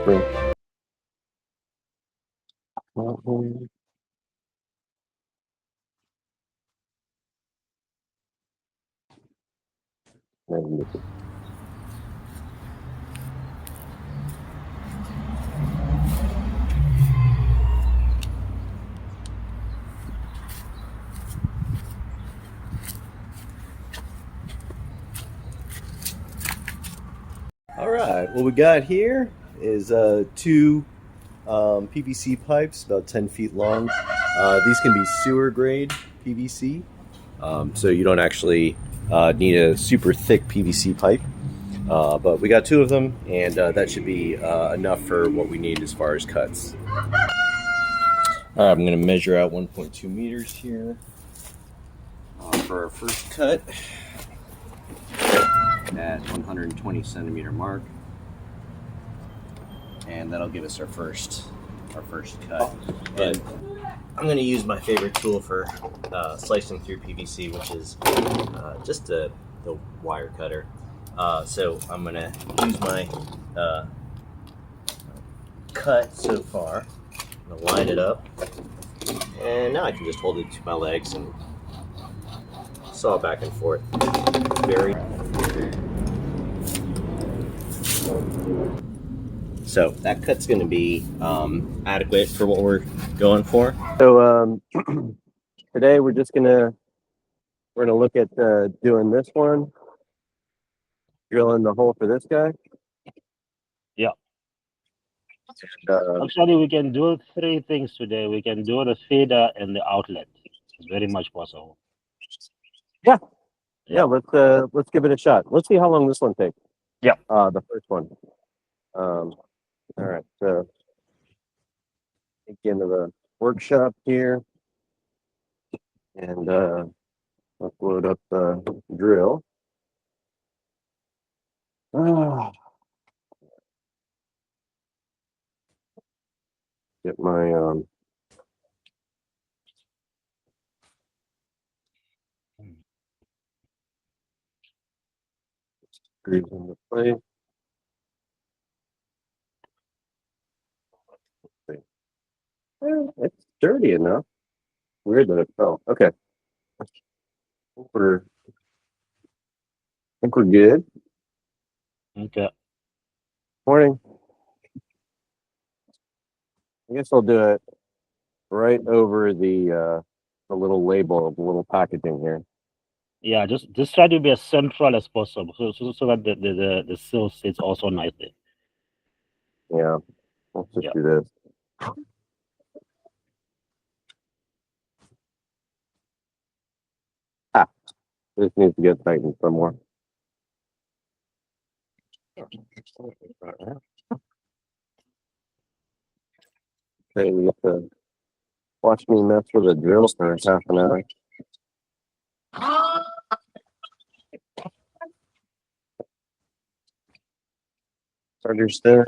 All right, what we got here is two PVC pipes, about 10 feet long. These can be sewer grade PVC, so you don't actually need a super thick PVC pipe. But we got two of them, and that should be enough for what we need as far as cuts. All right, I'm going to measure out 1.2 meters here for our first cut at 120 centimeter mark, and that'll give us our first cut. And I'm going to use my favorite tool for slicing through PVC, which is just the wire cutter. So I'm going to use my cut so far. I'm going to line it up, and now I can just hold it to my legs and saw back and forth. So that cut's going to be adequate for what we're going for. So today we're gonna look at doing this one, drilling the hole for this guy. Yeah. Actually, we can do three things today. We can do the feeder and the outlet. It's very much possible. Yeah. Let's give it a shot. Let's see how long this one takes. Yeah. The first one. All right. So get into the workshop here, and let's load up the drill. Get my screws into place. It's dirty enough. Weird that it fell. Okay. I think we're good. Okay. Morning. I guess I'll do it right over the little label of the little packaging here. Yeah, just try to be as central as possible, so that the seal sits also nicely. Yeah. Let's just do this. This needs to get tightened some more. Okay, we have to watch me mess with a drill for half an hour. Starter's there.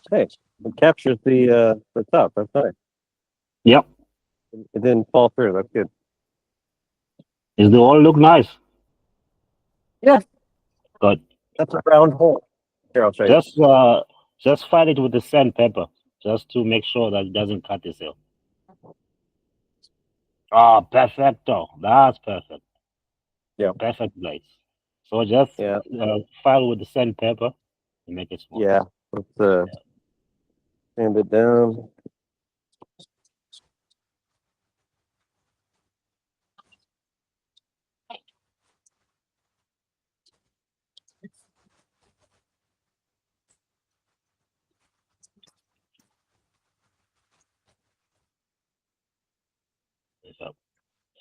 Hey, it captures the top. That's nice. Yep. It didn't fall through. That's good. Does the all look nice? Yeah. Good. That's a round hole. Here, I'll show you. Just fight it with the sandpaper, just to make sure that it doesn't cut the seal. Ah, perfecto. That's perfect. Yeah. Perfect blades. So just file with the sandpaper and make it small. Yeah. Let's sand it down.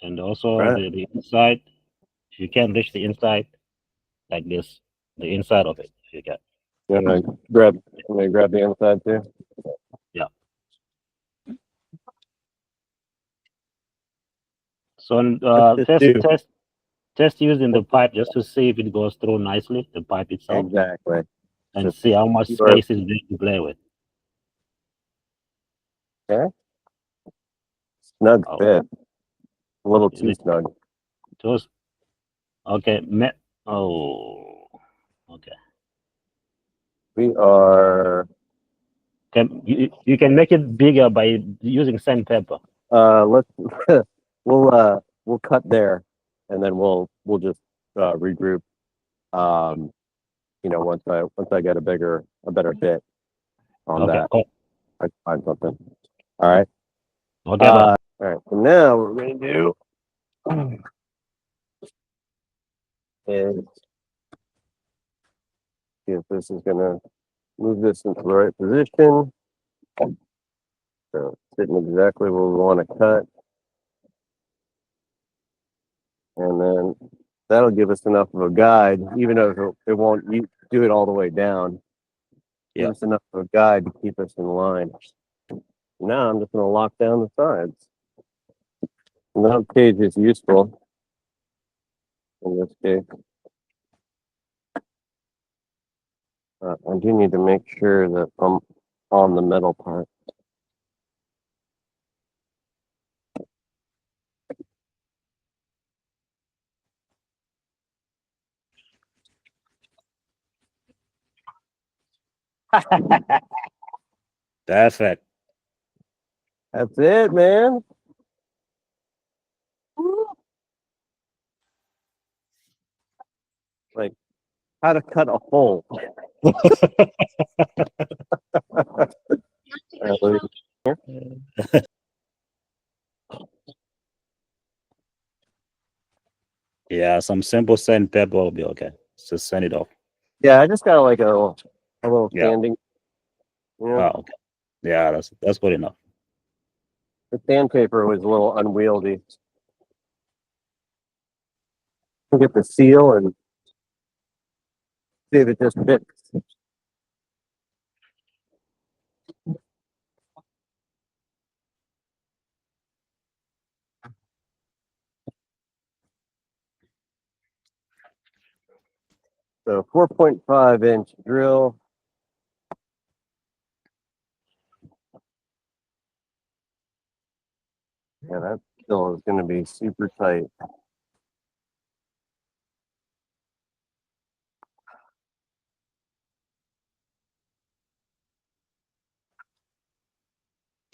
And also the inside, if you can reach the inside like this, the inside of it, if you can. I'm gonna grab the inside too. Yeah. So test using the pipe just to see if it goes through nicely, the pipe itself. Exactly. And see how much space is there to play with. Okay. Snug Oh, fit. A little is too it snug. just okay? Oh, okay. We are. You can make it bigger by using sandpaper. Let's we'll cut there, and then we'll just regroup. Um, once I get a better fit on Okay, that, cool. I can find something. All right. Okay, bro. All right. So now what we're gonna do is see if this is gonna move this into the right position. So sitting exactly where we want to cut, and then that'll give us enough of a guide, even though it won't do it all the way down. Give Yeah. us enough of a guide to keep us in line. Now I'm just going to lock down the sides. No cage is useful in this case. I do need to make sure that I'm on the metal part. That's it. That's it, man. Like how to cut a hole. Yeah, some simple sandpaper will be okay. Just sand it off. Yeah, I just got like a little Yeah. sanding. Oh, okay. Yeah, that's good enough. The sandpaper was a little unwieldy. Get the seal and see if it just fits. So 4.5-inch drill. Yeah, that still is going to be super tight.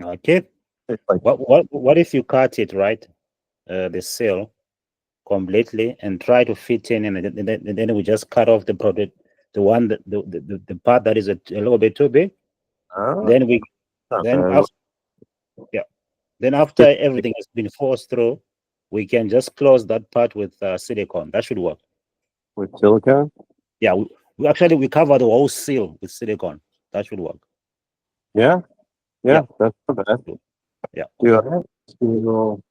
Okay. It's like, What if you cut it right, the seal completely, and try to fit in, and then we just cut off the product, the one that the part that is a little bit too big. oh, Then we not then bad. after yeah, then after everything has been forced through, we can just close that part with silicone. That should work. With silicone? Yeah, we actually we cover the whole seal with silicone. That should work. Yeah, Yeah, that's not bad. yeah. Do a little.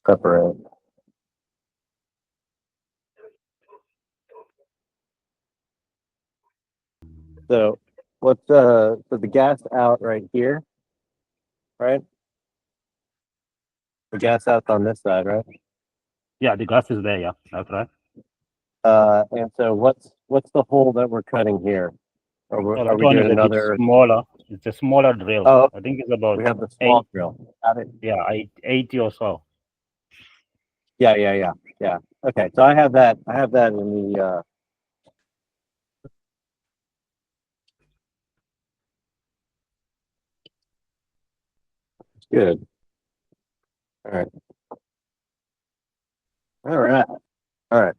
Separate. So what's so the gas out right here, right? The gas out's on this side, right? Yeah, the gas is there. Yeah, that's right. And so what's the hole that we're cutting here? So Are that we one doing is a bit another? smaller. It's a smaller drill. Oh, I think it's about we have the eight. small drill. Got it. Yeah, 80 or so. Yeah. Okay, so I have that. I have that in the. Good. All right. All right. All right.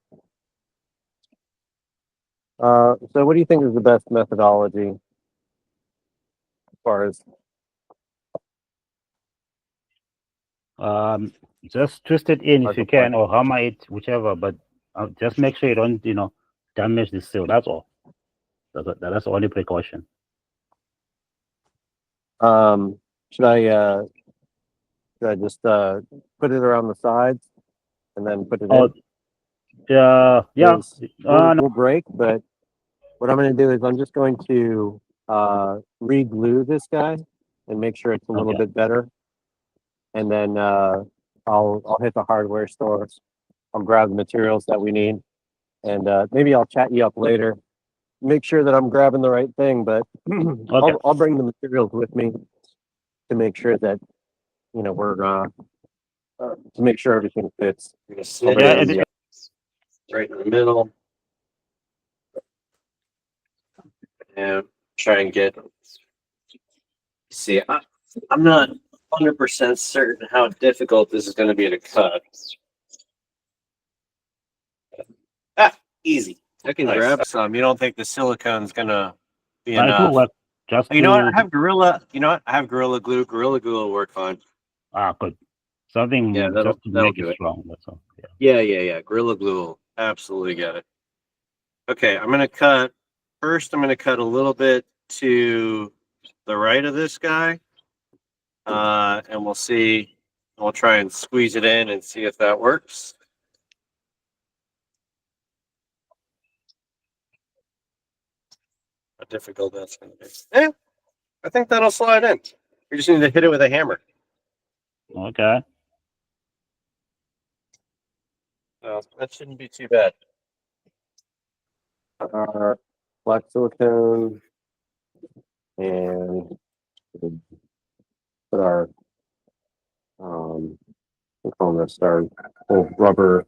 So what do you think is the best methodology as far as Just twist it in if Hard you to can, find. or hammer it, whichever. But just make sure you don't, damage the seal. That's all. That's the only precaution. Should I just put it around the sides and then put it Oh, in? yeah. Because No. we'll break, but what I'm going to do is I'm just going to re-glue this guy and make sure it's a little Okay. bit better, and then I'll hit the hardware store. I'll grab the materials that we need, and maybe I'll chat you up later. Make sure that I'm grabbing the right thing, but Okay. I'll bring the materials with me to make sure that we're to make sure everything fits. Snip Yeah. it right in the middle and try and get. See, I'm not 100% certain how difficult this is going to be to cut. Easy. I can grab some. You don't think the silicone's going to be It will enough? work. Just You know what? I to have Gorilla. You know what? I have Gorilla Glue. Gorilla Glue will work fine. good. Something Yeah, just to that'll make do it it. strong. That's all. Yeah. Yeah. Gorilla Glue will absolutely get it. Okay, I'm gonna cut. First, I'm gonna cut a little bit to the right of this guy, and we'll see. We'll try and squeeze it in and see if that works. How difficult that's gonna be. Yeah, I think that'll slide in. We just need to hit it with a hammer. Okay. That shouldn't be too bad. Our black silicone and put our we call this our little rubber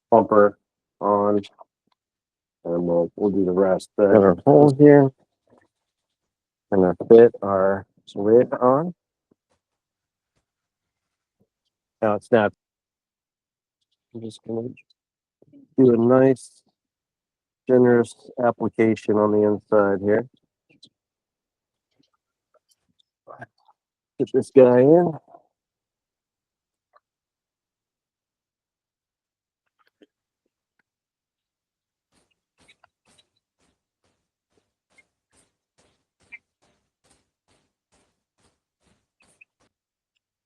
bumper on, and we'll do the rest. Got our hole here, and I fit our lid on. Now it snaps. I'm just gonna do a nice, generous application on the inside here. Get this guy in.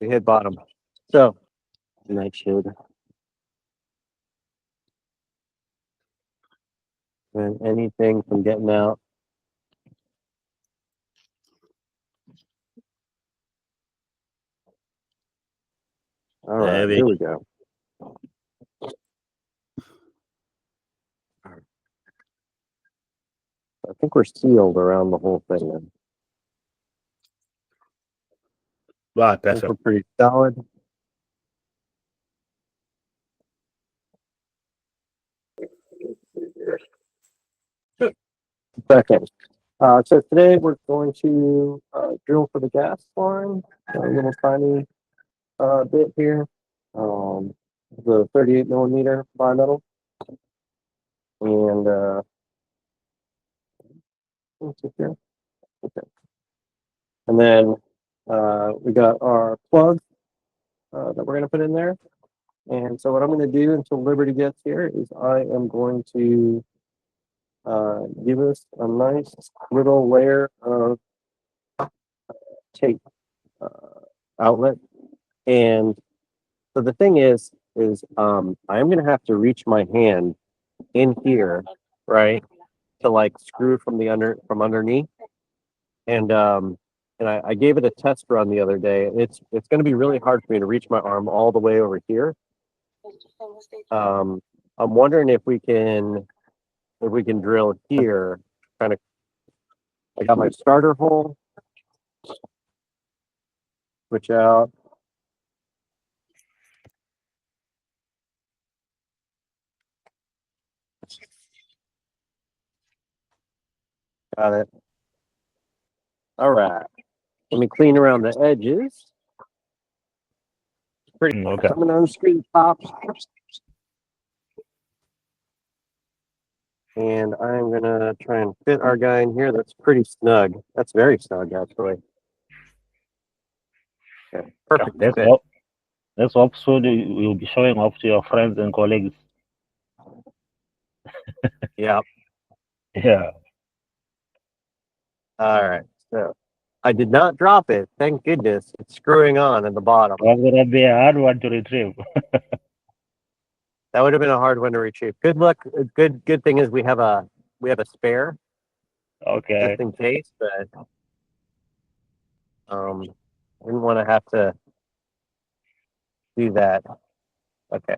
We hit bottom. So, nightshade. And anything from getting out. All right, here we go. I think we're sealed around the whole thing then. Wow, I think perfect. we're pretty solid. Second. So today we're going to drill for the gas line, a little tiny bit here, the 38 millimeter bimetal, and what's it here? Okay. And then we got our plug that we're going to put in there. And so what I'm going to do until Liberty gets here is I am going to give us a nice little layer of tape outlet. And so the thing is I'm going to have to reach my hand in here, right, to like screw from underneath. And I gave it a test run the other day. It's going to be really hard for me to reach my arm all the way over here. I'm wondering if we can drill here. Kind of, I got my starter hole, switch out. Got it. All right. Let me clean around the edges. Pretty. Okay. I'm gonna unscrew the top. And I'm gonna try and fit our guy in here. That's pretty snug. That's very snug, actually. Okay, perfect That's fit. all. Let's hope soon you'll be showing off to your friends and colleagues. Yeah. Yeah. All right. So I did not drop it. Thank goodness. It's screwing on in the bottom. That's gonna be a hard one to retrieve. That would have been a hard one to retrieve. Good luck. Good thing is we have a spare Okay. just in case, but didn't want to have to do that. Okay.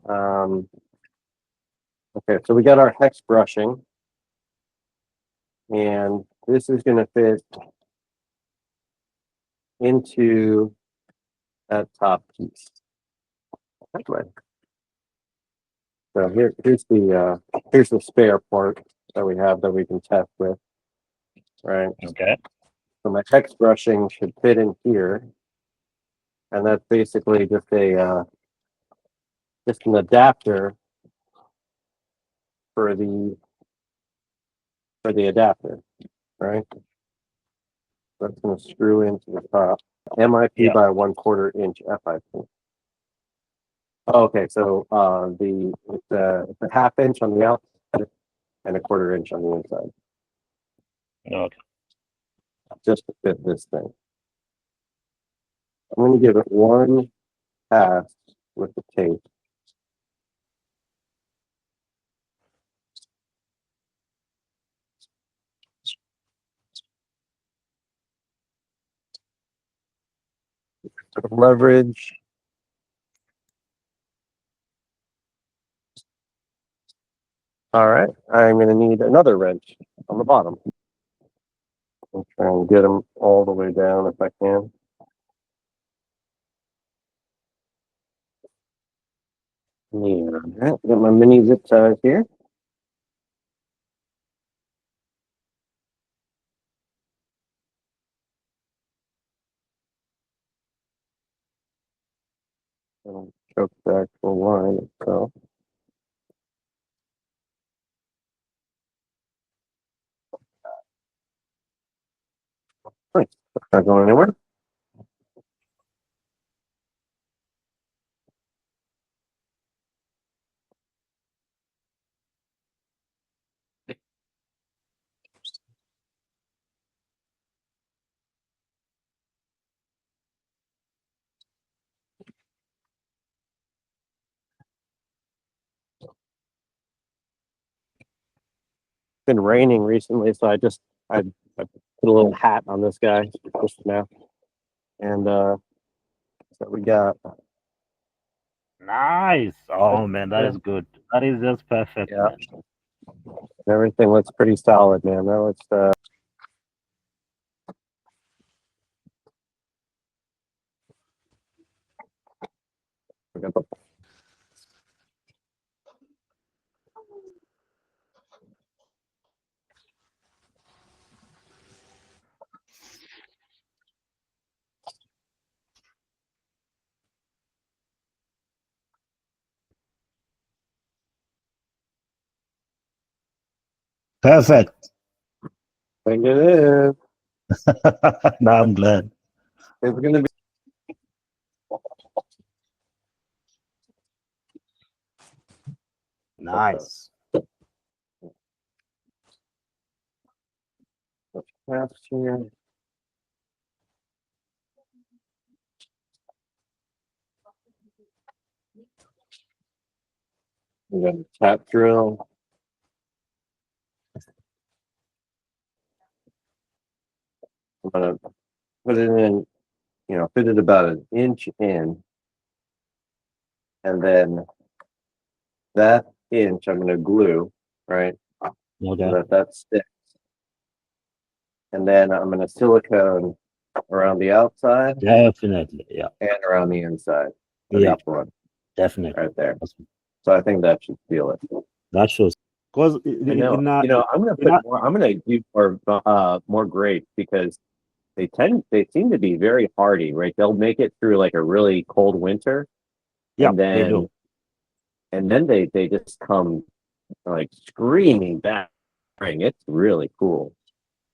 Okay, so we got our hex brushing, and this is going to fit into that top piece. That way. So here's the spare part that we have that we can test with, right? Okay. So my hex brushing should fit in here, and that's basically just an adapter for the adapter, right? That's going to screw into the top. MIP Yeah. by 1/4 inch FIP. Okay, so it's a 1/2 inch on the outside and 1/4 inch on the inside, Okay. just to fit this thing. I'm going to give it one pass with the tape. Leverage. All right, I'm going to need another wrench on the bottom. I'll try and get them all the way down if I can. Yeah, all right, got my mini zip ties here. And choke the actual line itself. Nice. Not going anywhere. Been raining recently, so I put a little hat on this guy just now, and so we got Nice. Oh man, that is good. That is just perfect, yeah, man. everything looks pretty solid, man. That looks we got the Perfect. thing it is. Now I'm glad. It's gonna be Nice. fast here. We got a tap drill. I'm gonna put it in, fit it about an inch in, and then that inch I'm gonna glue, right, so Okay. that sticks, and then I'm gonna silicone around the outside Definitely. Yeah. and around the inside of Yeah. each one, Definitely. right there. So I think that should seal it. That shows. Because I know, in I'm gonna put more. I'm gonna do more grapes because they seem to be very hardy, right? They'll make it through like a really cold winter, yeah, and they do. then they just come like screaming back. It's really cool.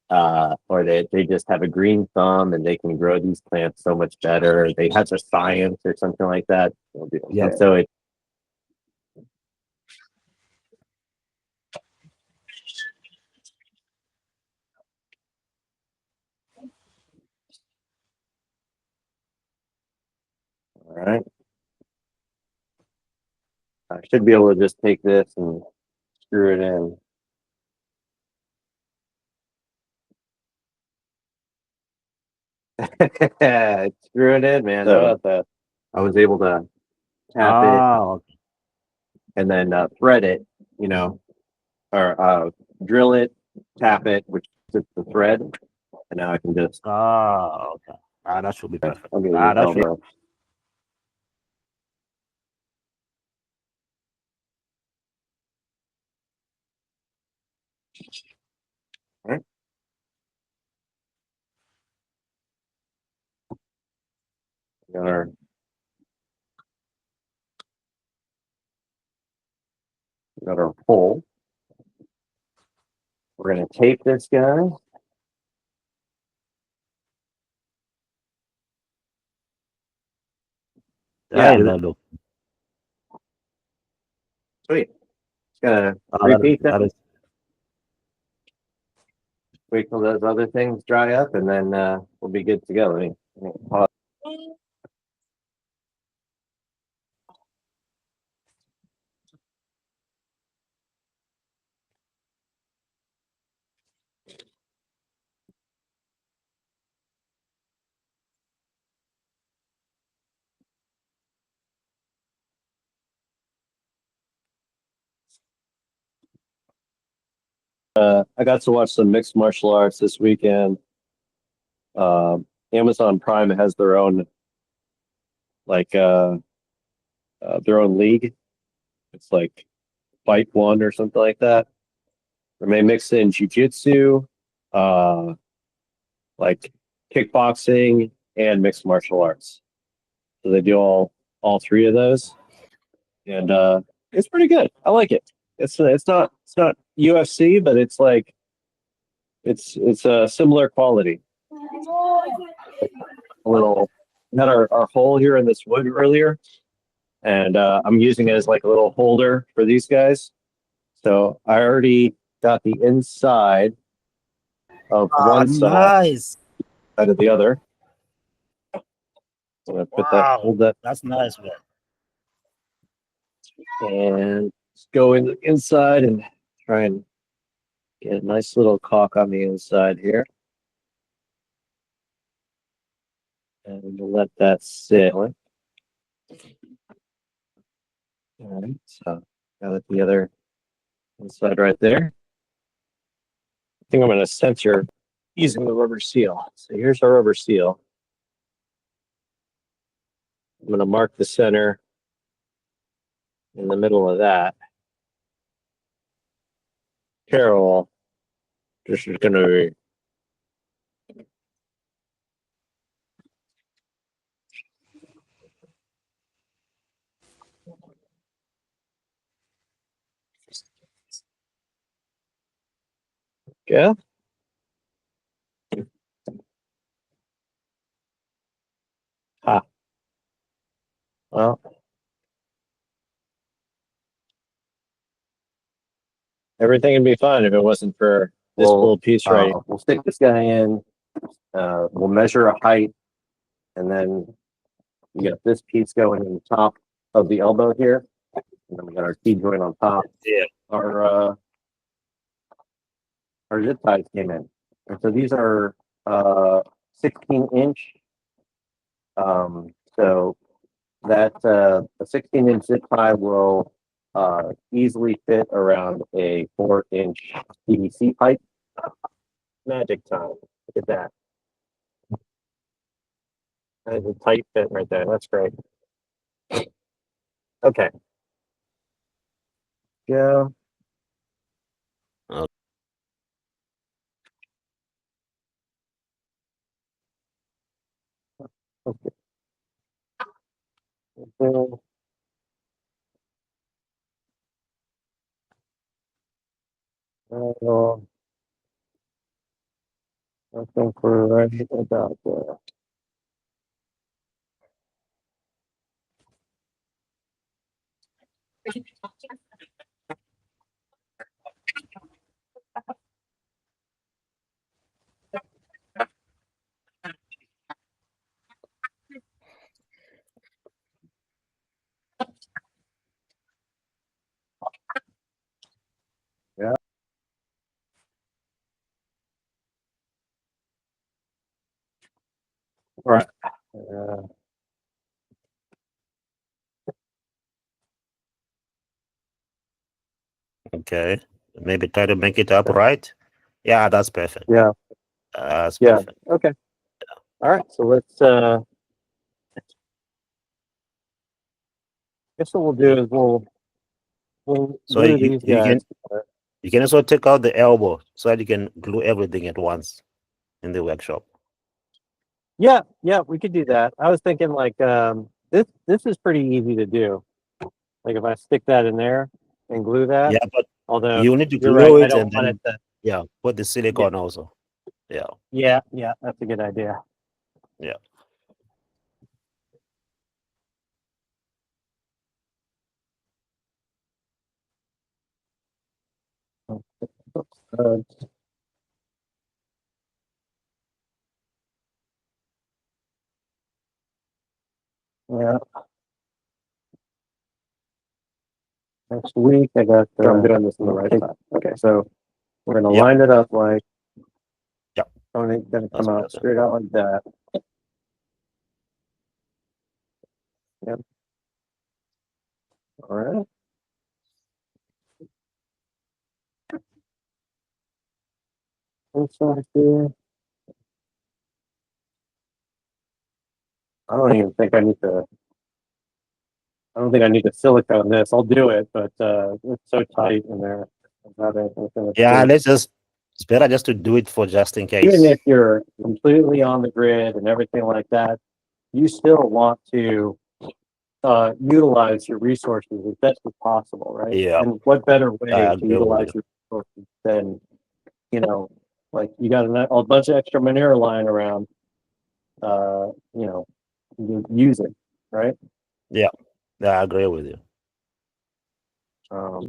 or they just have a green thumb and they can grow these plants so much better. They have a science or something like that. Yeah. And so it. All right. I should be able to just take this and screw it in. Screw it in, man. How about that? I was able to tap it Oh, and then thread it, you know, or drill it, tap it, which is the thread, and now I can just. okay. Ah, that should be perfect. I'm gonna Ah, use that should. elbow. All right. Got our pole. We're gonna tape this guy. That Yeah, is that look. sweet. Just gonna Ah, repeat that that. is. Wait till those other things dry up, and then we'll be good to go. Let me pause. I got to watch some mixed martial arts this weekend. Amazon Prime has their own like their own league. It's like Fight One or something like that. Where they mix in jujitsu, uh, like kickboxing, and mixed martial arts. So they do all three of those, and it's pretty good. I like it. It's not UFC, but it's like it's a similar quality. A little. We had our hole here in this wood earlier, and I'm using it as like a little holder for these guys. So I already got the inside of Ah, one side nice. out of the other. So I'm gonna put that, Wow, hold that, that's nice, man. and just go in the inside and try and get a nice little caulk on the inside here. And we'll let that sit. All right, so got it the other inside right there. I think I'm going to center using the rubber seal. So here's our rubber seal. I'm going to mark the center in the middle of that. Parallel. This is going to be. Yeah. Ha. Well, everything would be fine if it wasn't for this little piece right here. We'll stick this guy in. We'll measure a height, and then we get this piece going in the top of the elbow here, and then we got our T joint on top. Yeah. Our zip ties came in, and so these are 16-inch. So that a 16-inch zip tie will easily fit around a 4-inch PVC pipe. Magic time. Look at that. That is a tight fit right there. That's great. Okay. Yeah. Okay. I think we're right about there. Yeah. Right. Okay. Maybe try to make it up right. Yeah, that's perfect. Yeah. That's Yeah. perfect. Okay. All right. So let's. Guess what we'll do is we'll So glue these guys. you can also take out the elbow so that you can glue everything at once in the workshop. Yeah. Yeah. We could do that. I was thinking like this is pretty easy to do. Like if I stick that in there and glue that. Yeah, but Although you need to you're glue right, I it don't and want it then to. put the silicone also. Yeah. Yeah. Yeah. That's a good idea. Yeah. Uh, yeah. Next week I got. I'm doing this in the right side. Okay, so we're gonna Yep. line it up like. Yep. Only gonna That's come out perfect. straight out like that. Yep. All right. Inside here. I don't even think I need to. I don't think I need to silicone this. I'll do it, but it's so tight in there. Yeah, it's better just to do it for just in case. Even if you're completely on the grid and everything like that, you still want to utilize your resources as best as possible, right? Yeah. And what better way I to agree utilize with your resources than, like you got a bunch of extra manure lying around, you use it, right? Yeah, I agree with you.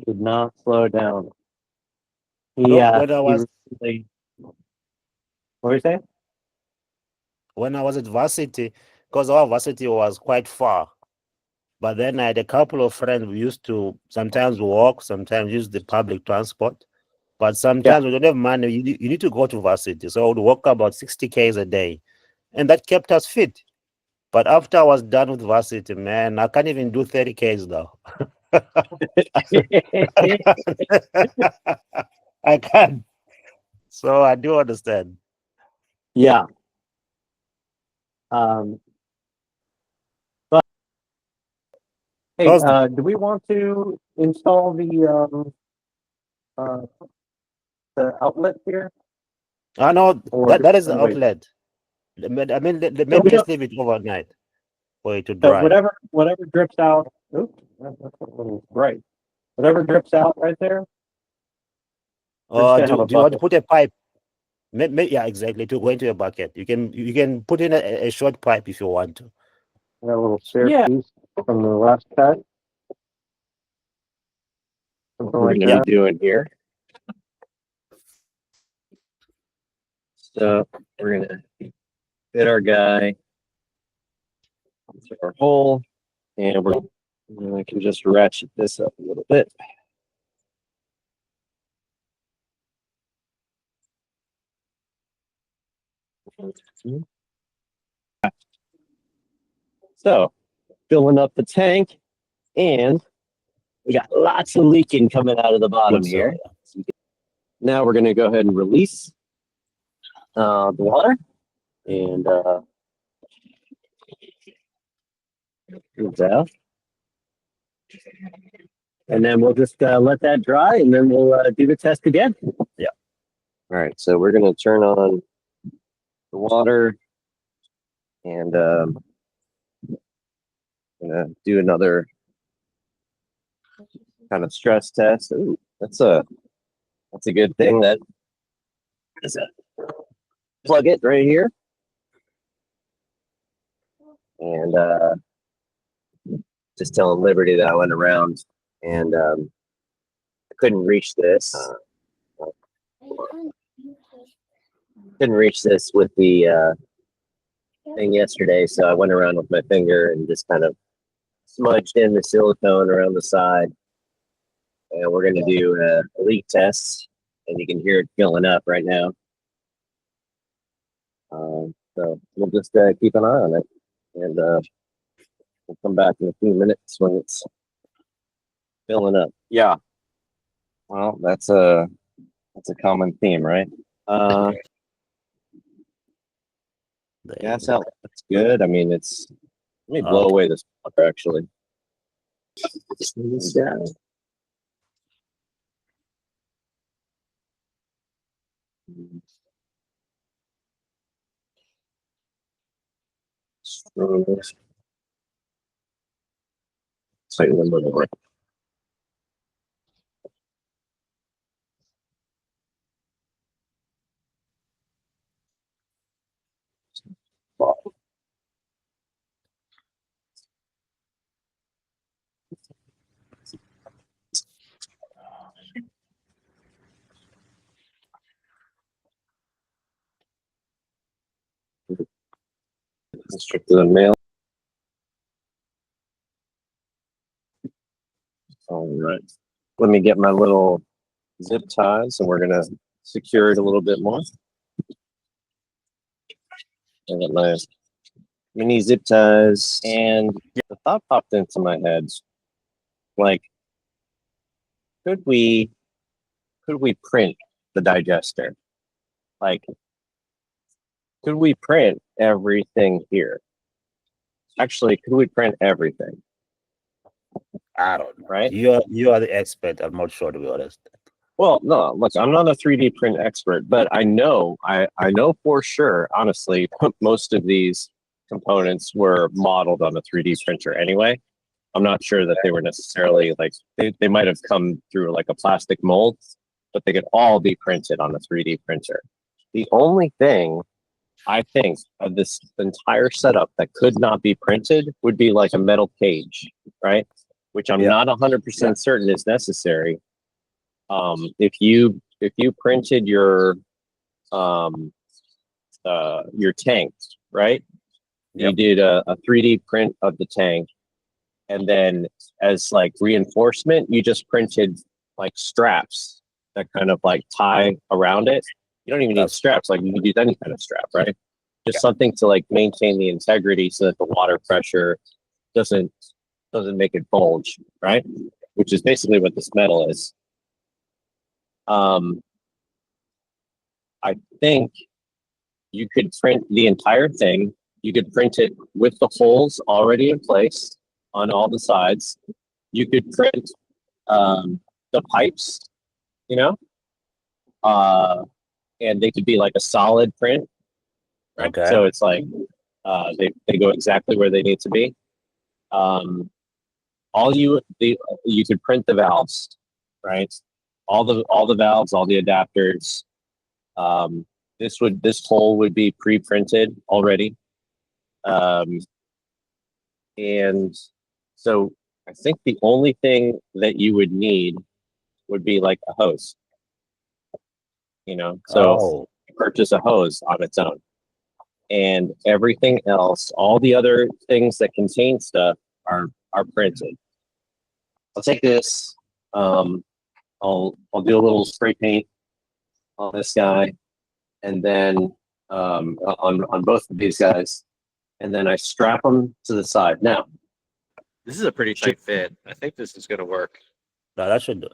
Did not slow down. No, What were you saying? when I was at varsity, because our varsity was quite far. But then I had a couple of friends who used to sometimes walk, sometimes use the public transport. But sometimes we don't have money. You need to go to varsity. So I would walk about 60 Ks a day. And that kept us fit. But after I was done with varsity, man, I can't even do 30 Ks now. I can't. So I do understand. Yeah. But hey, do we want to install the outlet here? I know Or that is the wait. outlet. I mean, maybe we just leave it overnight for it to So dry. whatever drips out. Oops, that's a little bright. Whatever drips out right there. Do you want to put a pipe? Yeah, exactly. To go into a bucket, you can put in a short pipe if you want to. A little spare piece from the last cut. Something like that. Doing here. So we're gonna fit our guy into our hole, and I can just ratchet this up a little bit. So filling up the tank, and we got lots of leaking coming out of the bottom here. Now we're going to go ahead and release the water, and out. And then we'll just let that dry, and then we'll do the test again. Yeah. All right, so we're going to turn on the water, and do another kind of stress test. Ooh, that's a good thing that is plug it right here. And just telling Liberty that I went around and I couldn't reach this. Couldn't reach this with the thing yesterday, so I went around with my finger and just kind of smudged in the silicone around the side. And we're going to do a leak test, and you can hear it filling up right now. So we'll just keep an eye on it, and we'll come back in a few minutes when it's filling up. Yeah. Well, that's a common theme, right? Gas out. That's good. I mean, let me blow away this water actually. Slightly a little more. Straight to the mail. All right. Let me get my little zip ties, and we're gonna secure it a little bit more. I got my mini zip ties, and the thought popped into my head, like, could we print the digester? Like, could we print everything here? Actually, could we print everything? I don't know. Right? You are the expert. I'm not sure, to be honest. Well, no, look, I'm not a 3D print expert, but I know for sure, honestly, most of these components were modeled on a 3D printer anyway. I'm not sure that they were necessarily like, they might have come through like a plastic mold, but they could all be printed on a 3D printer. The only thing I think of this entire setup that could not be printed would be like a metal cage, right? Which I'm not 100% certain is necessary. If you printed your tank, right? You did a 3D print of the tank, and then as like reinforcement, you just printed like straps that kind of like tie around it. You don't even need straps, like you can use any kind of strap, right? Just something to like maintain the integrity so that the water pressure doesn't make it bulge, right? Which is basically what this metal is. I think you could print the entire thing. You could print it with the holes already in place on all the sides. You could print the pipes, you know, and they could be like a solid print. Right? Okay. So it's like they go exactly where they need to be. You could print the valves, right? All the valves, all the adapters. This hole would be pre-printed already. And so I think the only thing that you would need would be like a hose. You know, so purchase a hose on its own. And everything else, all the other things that contain stuff are printed. I'll take this. I'll do a little spray paint on this guy, and then on both of these guys, and then I strap them to the side. Now, this is a pretty tight fit. I think this is going to work. No, that should do.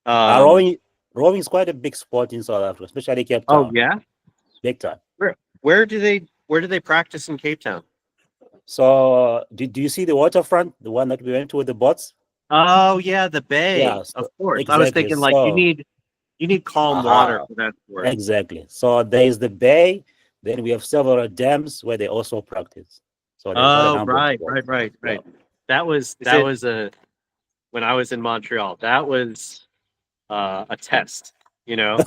Rowing is quite a big sport in South Africa, especially Cape Town. Oh yeah, big time. Where do they practice in Cape Town? So, do you see the waterfront, the one that we went to with the boats? Oh yeah, the bay. Yeah, of course. exactly. I was thinking like you need calm water for that sport. Exactly. So there is the bay. Then we have several dams where they also practice. So right. Yeah. That was when I was in Montreal. That was a test. You know,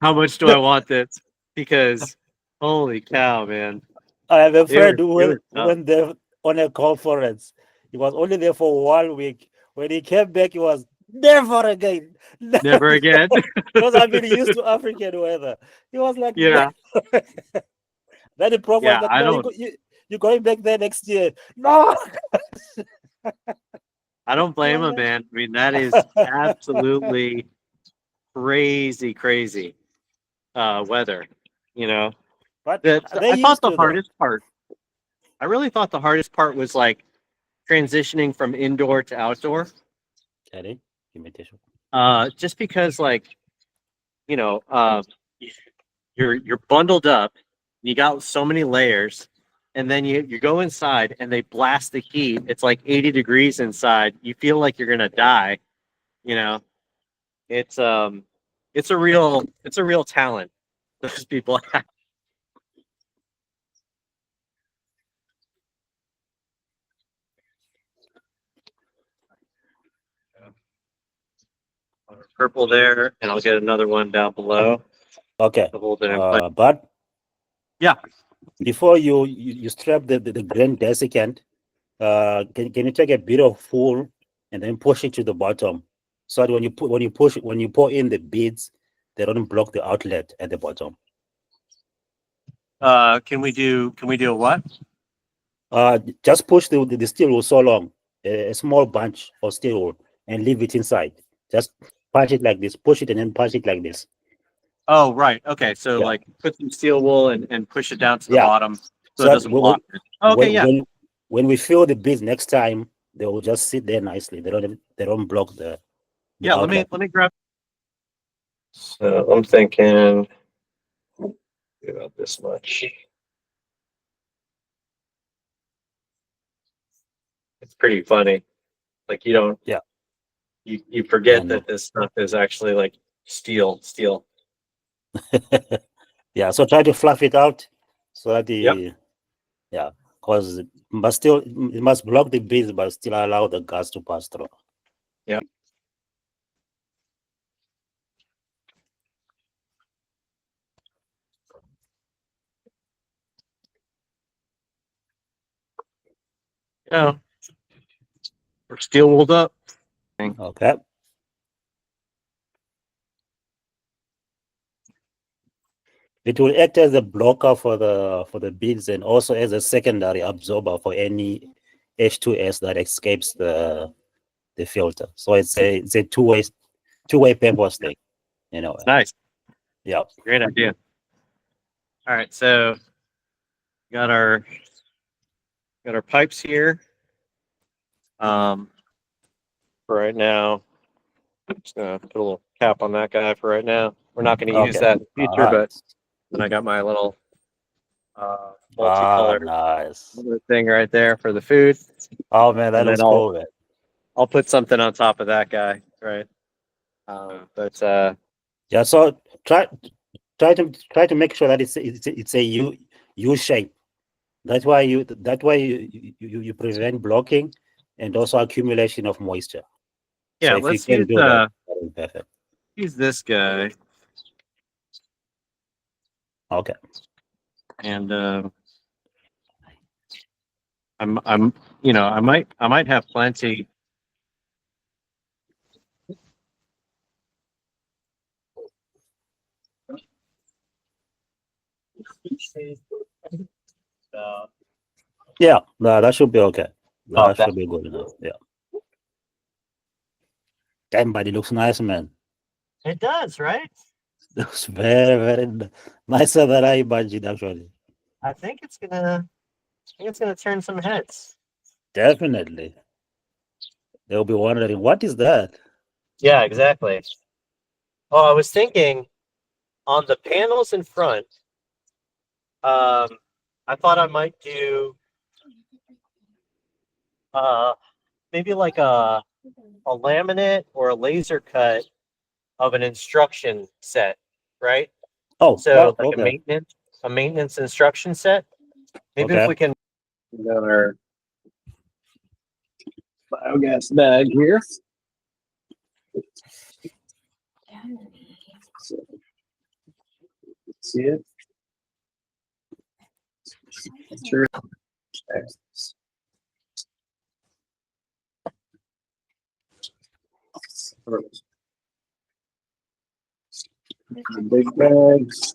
how much do I want this? Because holy cow, man, I have a friend it who was tough. went there on a conference. He was only there for 1 week. When he came back, he was never again. Never again. Because I've been used to African weather. He was like, Yeah, Then the prof was yeah. like, I no, don't. you're going back there next year. No. I don't blame him, man. I mean, that is absolutely crazy, crazy weather. You know, But they I thought used the to though. hardest part. I really thought the hardest part was like transitioning from indoor to outdoor. Kenny, give me tissue. Just because, like, you know, you're bundled up, you got so many layers, and then you go inside and they blast the heat. It's like 80 degrees inside. You feel like you're gonna die. You know, it's it's a real talent those people have. Purple there, and I'll get another one down below Okay. to hold it in place. But Yeah. before you strap the grain desiccant, can you take a bit of full and then push it to the bottom, so that when you pour in the beads, they don't block the outlet at the bottom. Can we do a what? Just push the steel wool so long, a small bunch of steel wool, and leave it inside. Just punch it like this, push it, and then punch it like this. Oh, right. Okay. So Yeah. like put some steel wool and push it down to the Yeah. bottom so So it that doesn't block it. Okay, yeah. When we fill the beads next time, they will just sit there nicely. They don't block the Yeah, outlet. let me grab. So I'm thinking about this much. It's pretty funny. Like you don't. Yeah. You forget And that this stuff is actually like steel. yeah, so try to fluff it out so that Yep. yeah, because it must block the beads but still allow the gas to pass through. Yep. Yeah. We're steel wooled up. Okay. It will act as a blocker for the beads and also as a secondary absorber for any H2S that escapes the filter. So it's a two-way purpose thing, you know. Nice. Yeah. Great idea. All right, so got our pipes here. For right now, just gonna put a little cap on that guy for right now. We're not gonna use Okay. that in the future, All right. but then I got my little multicolored Nice. thing right there for the food. Oh man, that And then looks cool, man. I'll put something on top of that guy, right? But Yeah. So try to make sure that it's a U shape. That's why you prevent blocking and also accumulation of moisture. yeah, So if you let's can use do that is perfect. use this guy. Okay. And I'm you know I might have plenty. Yeah, no, that should be okay. That That should be good enough. Yeah. Damn, but it looks nice, man. it does, right? Looks very, very nicer than I imagined, actually. I think it's gonna turn some heads. Definitely. They'll be wondering, what is that? Yeah, exactly. Oh, I was thinking on the panels in front. I thought I might do maybe like a laminate or a laser cut of an instruction set, right? Oh, So like okay. a maintenance instruction set. Maybe if Okay. we can Another biogas bag here. see it? Sure. Big bags.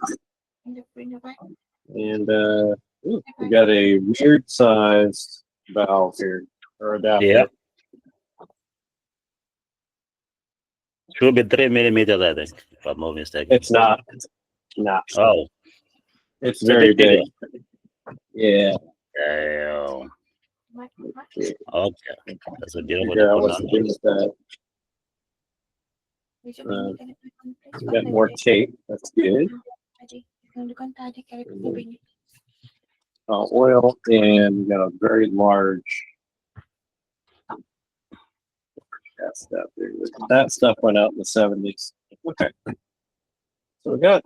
And ooh, we got a weird sized valve here or adapter. Yeah. Should be 3 millimeters, I think, if I'm not mistaken. It's not. It's not. Oh, It's very big. bigger. Yeah. Damn. Okay. That's a beautiful Figure out what to banana. do with that. We got more tape. That's good. Oil, and we got a very large. That stuff went out in the 70s. Okay. So we got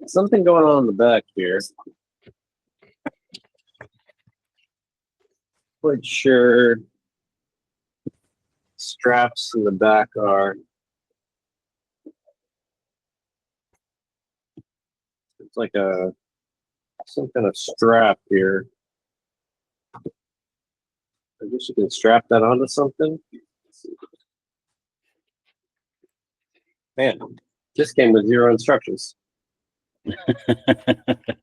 something going on in the back here. Quite sure straps in the back are. It's like some kind of strap here. I guess you can strap that onto something. Man, this came with 0 instructions.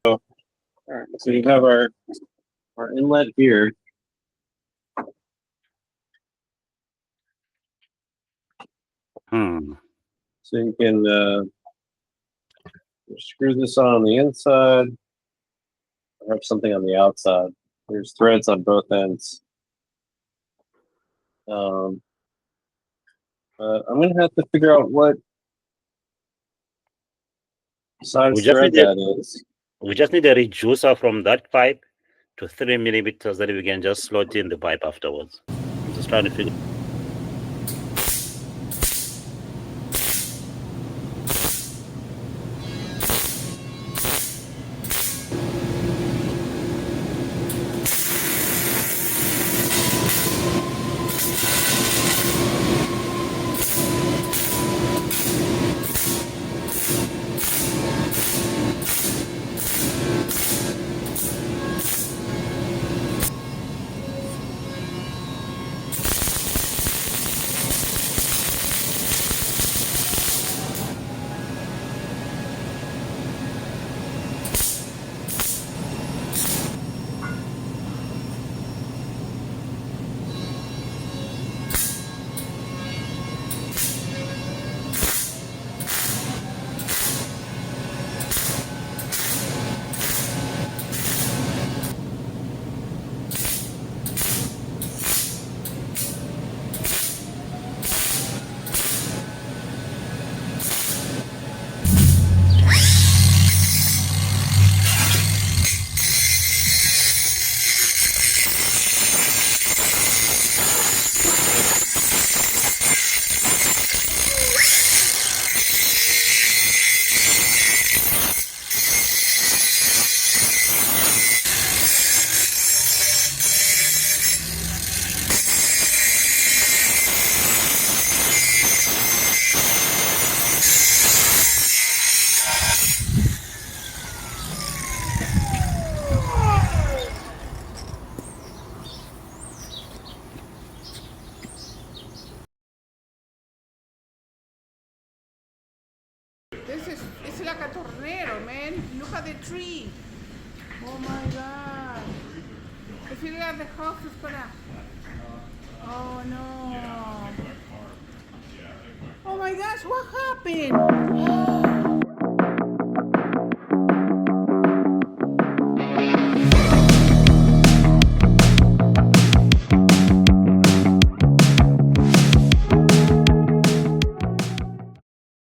All right, so you have our inlet here. So you can screw this on the inside. I have something on the outside. There's threads on both ends. I'm gonna have to figure out what size thread that is. We just need a reducer from that pipe to 3 millimeters that we can just slot in the pipe afterwards. I'm just trying to figure. It's like a tornado, man. Look at the tree. Oh my god. I feel like the house is gonna. Oh no. Oh my gosh, what happened?